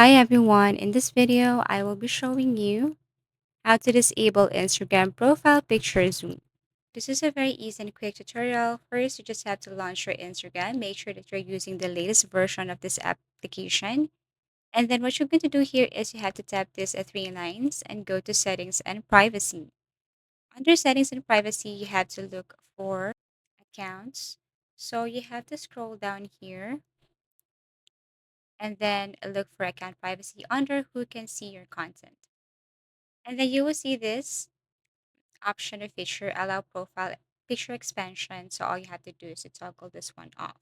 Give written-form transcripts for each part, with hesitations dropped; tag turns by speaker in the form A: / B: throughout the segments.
A: Hi everyone, in this video I will be showing you how to disable Instagram profile picture zoom. This is a very easy and quick tutorial. First, you just have to launch your Instagram. Make sure that you're using the latest version of this application. And then what you're going to do here is you have to tap this three lines and go to settings and privacy. Under settings and privacy, you have to look for accounts. So you have to scroll down here and then look for account privacy under who can see your content. And then you will see this option or feature allow profile picture expansion. So all you have to do is to toggle this one off.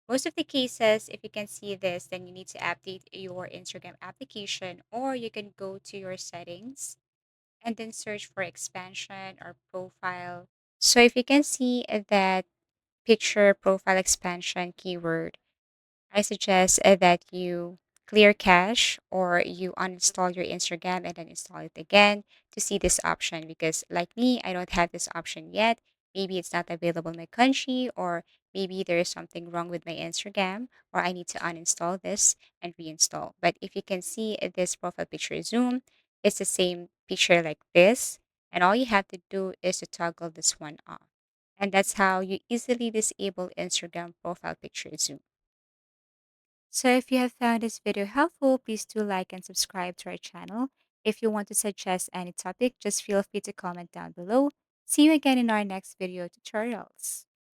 A: Most of the cases, if you can see this, then you need to update your Instagram application or you can go to your settings and then search for expansion or profile. So if you can see that picture profile expansion keyword, I suggest that you clear cache or you uninstall your Instagram and then install it again to see this option because like me, I don't have this option yet. Maybe it's not available in my country or maybe there is something wrong with my Instagram or I need to uninstall this and reinstall. But if you can see this profile picture zoom, it's the same picture like this. And all you have to do is to toggle this one off. And that's how you easily disable Instagram profile picture zoom. So if you have found this video helpful, please do like and subscribe to our channel. If you want to suggest any topic, just feel free to comment down below. See you again in our next video tutorials.